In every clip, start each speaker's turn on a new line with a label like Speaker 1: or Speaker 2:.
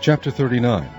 Speaker 1: Chapter 39.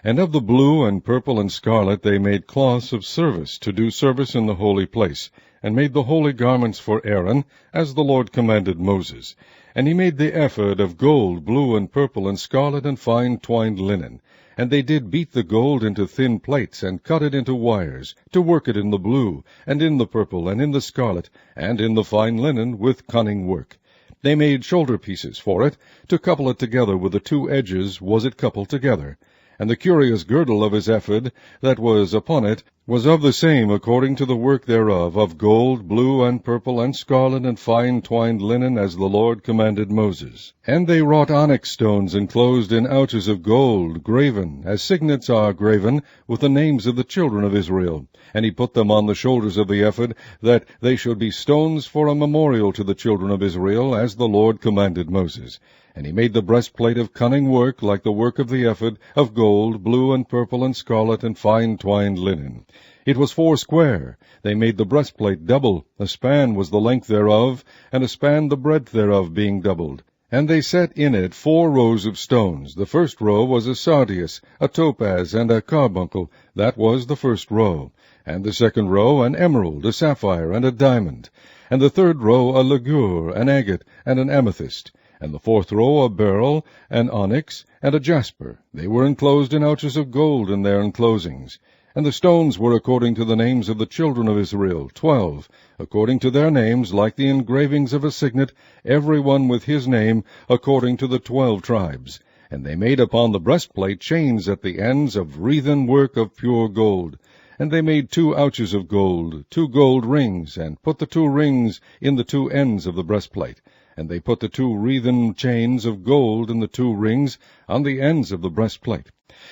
Speaker 1: And of the blue and purple and scarlet they made cloths of service, to do service in the holy place, and made the holy garments for Aaron, as the Lord commanded Moses. And he made the ephod of gold, blue and purple and scarlet and fine twined linen. And they did beat the gold into thin plates, and cut it into wires, to work it in the blue, and in the purple, and in the scarlet, and in the fine linen, with cunning work. They made shoulder pieces for it, to couple it together with the two edges was it coupled together. And the curious girdle of his ephod that was upon it was of the same according to the work thereof, of gold, blue, and purple, and scarlet, and fine twined linen, as the Lord commanded Moses. And they wrought onyx stones enclosed in ouches of gold, graven, as signets are graven, with the names of the children of Israel. And he put them on the shoulders of the ephod, that they should be stones for a memorial to the children of Israel, as the Lord commanded Moses. And he made the breastplate of cunning work, like the work of the ephod, of gold, blue, and purple, and scarlet, and fine twined linen. It was foursquare. They made the breastplate double. A span was the length thereof, and a span the breadth thereof, being doubled. And they set in it 4 rows of stones. The first row was a sardius, a topaz, and a carbuncle. That was the first row. And the second row an emerald, a sapphire, and a diamond. And the third row a ligure, an agate, and an amethyst. And the fourth row a beryl, an onyx, and a jasper. They were enclosed in ouches of gold in their enclosings. And the stones were according to the names of the children of Israel, 12, according to their names, like the engravings of a signet, every one with his name, according to the 12 tribes. And they made upon the breastplate chains at the ends of wreathen work of pure gold. And they made 2 ouches of gold, 2 gold rings, and put the 2 rings in the 2 ends of the breastplate. And they put the 2 wreathen chains of gold in the 2 rings on the ends of the breastplate.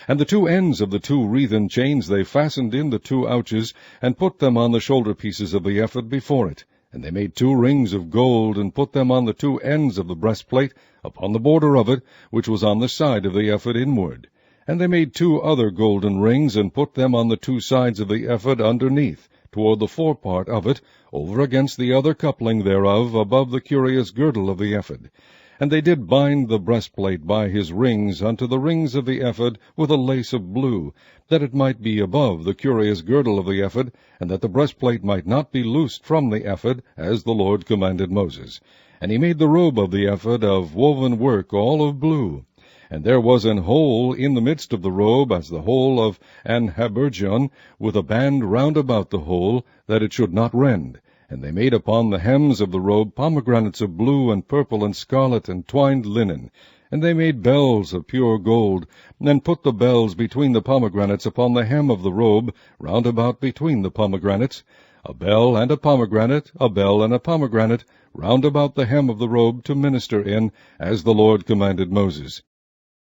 Speaker 1: And the 2 ends of the 2 wreathen chains they fastened in the 2 ouches, and put them on the shoulder pieces of the ephod before it. And they made 2 rings of gold, and put them on the 2 ends of the breastplate, upon the border of it, which was on the side of the ephod inward. And they made 2 other golden rings, and put them on the 2 sides of the ephod underneath, toward the forepart of it, over against the other coupling thereof, above the curious girdle of the ephod. And they did bind the breastplate by his rings unto the rings of the ephod with a lace of blue, that it might be above the curious girdle of the ephod, and that the breastplate might not be loosed from the ephod, as the Lord commanded Moses. And he made the robe of the ephod of woven work, all of blue. And there was an hole in the midst of the robe, as the hole of an habergeon, with a band round about the hole, that it should not rend. And they made upon the hems of the robe pomegranates of blue and purple and scarlet and twined linen. And they made bells of pure gold, and put the bells between the pomegranates upon the hem of the robe, round about between the pomegranates, a bell and a pomegranate, a bell and a pomegranate, round about the hem of the robe, to minister in, as the Lord commanded Moses.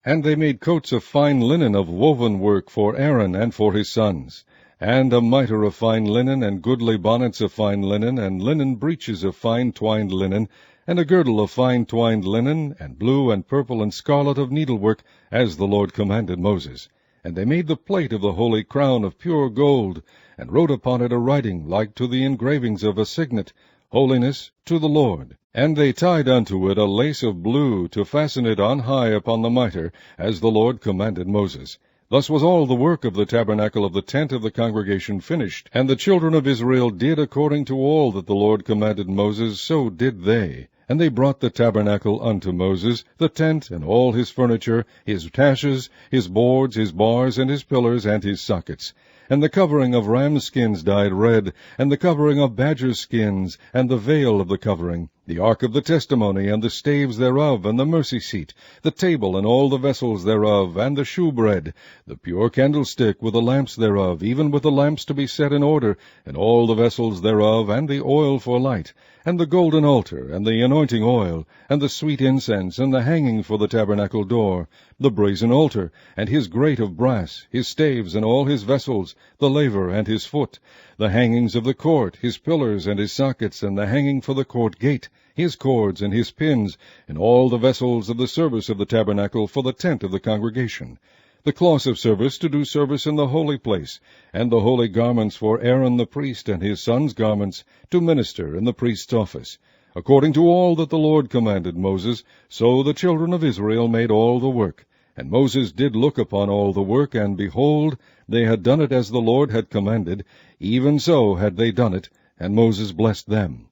Speaker 1: And they made coats of fine linen of woven work for Aaron and for his sons, and a mitre of fine linen, and goodly bonnets of fine linen, and linen breeches of fine twined linen, and a girdle of fine twined linen, and blue and purple and scarlet of needlework, as the Lord commanded Moses. And they made the plate of the holy crown of pure gold, and wrote upon it a writing like to the engravings of a signet, Holiness to the Lord. And they tied unto it a lace of blue, to fasten it on high upon the mitre, as the Lord commanded Moses. Thus was all the work of the tabernacle of the tent of the congregation finished. And the children of Israel did according to all that the Lord commanded Moses, so did they. And they brought the tabernacle unto Moses, the tent, and all his furniture, his taches, his boards, his bars, and his pillars, and his sockets. And the covering of ram skins dyed red, and the covering of badger skins, and the veil of the covering, the ark of the testimony, and the staves thereof, and the mercy seat, the table, and all the vessels thereof, and the shewbread, the pure candlestick with the lamps thereof, even with the lamps to be set in order, and all the vessels thereof, and the oil for light, and the golden altar, and the anointing oil, and the sweet incense, and the hanging for the tabernacle door, the brazen altar, and his grate of brass, his staves, and all his vessels, the laver and his foot, the hangings of the court, his pillars and his sockets, and the hanging for the court gate, his cords and his pins, and all the vessels of the service of the tabernacle for the tent of the congregation, the cloths of service to do service in the holy place, and the holy garments for Aaron the priest and his sons' garments to minister in the priest's office. According to all that the Lord commanded Moses, so the children of Israel made all the work. And Moses did look upon all the work, and behold, they had done it as the Lord had commanded, even so had they done it, and Moses blessed them.